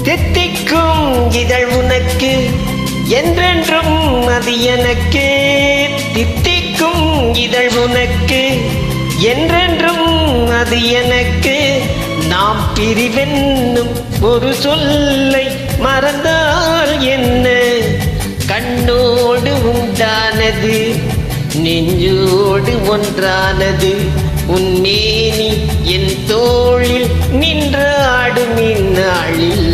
தித்திக்கும் இதழ் உனக்கு என்றென்றும் அது எனக்கு. தித்திக்கும் இதழ் உனக்கு என்றென்றும் அது எனக்கு. நாம் பிரிவென்னும் ஒரு சொல்லை மறந்தால் என்ன? கண்ணோடு உண்டானது நெஞ்சோடு ஒன்றானது. உன்மேனி என் தோளில் நின்றாடும் இந்நாளில்.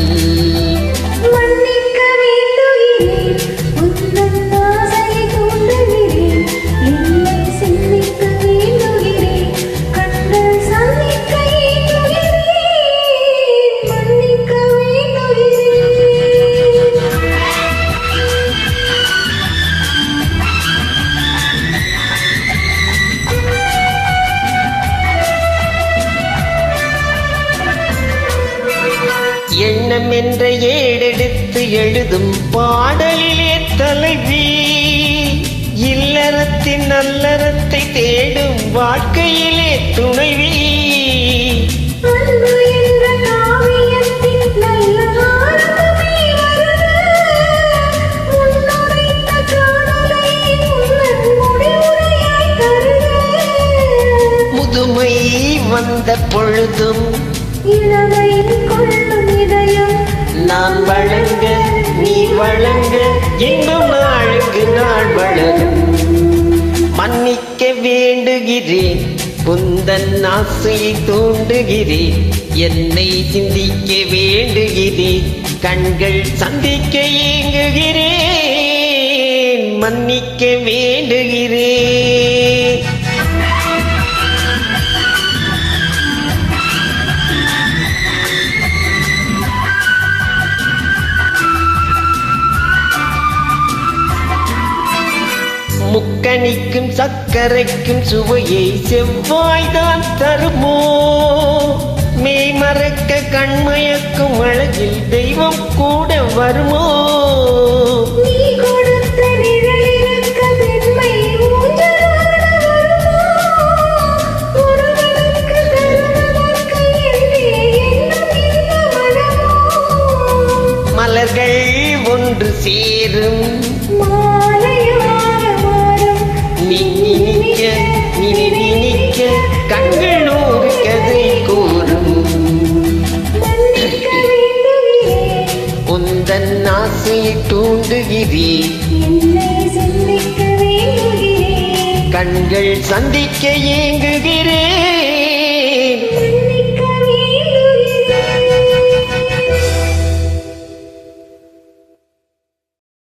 எண்ணம் என்ற ஏடெடுத்து எழுதும் பாடலிலே தலைவி. இல்லறத்தின் நல்லறத்தை தேடும் வாழ்க்கையிலே துணைவி. முதுமை வந்த பொழுதும் இளமை கொள்ளும் இதயம் நான் வழங்க நீ வழங்க இன்னும் நாளுக்கு நாள் வளரும். மன்னிக்க வேண்டுகிறேன் உந்தன் ஆசையை தூண்டுகிறேன். என்னை சிந்திக்க வேண்டுகிறேன் கண்கள் சந்திக்க ஏங்குகிறேன். மன்னிக்க வேண்டுகிறேன். முக்கணிக்கும் சர்க்கரைக்கும் சுவையை செவ்வாய்தான் தருமோ? மெய் மறக்க கண்மயக்கும் அழகில் தெய்வம் கூட வருமோ? நீ கொடுத்த நிழலிருக்க பெண்மை ஊஞ்சலாட வருமோ? ஒருவனுக்கு தருவதற்கு என்றே எண்ணம் இந்த மனமோ? மலர்கள் ஒன்று சேரும் நினைக்க கண்கள் நூறு கதை கூறும். உந்தன் ஆசையை தூண்டுகிறேன் கண்கள் சந்திக்க ஏங்குகிறேன்.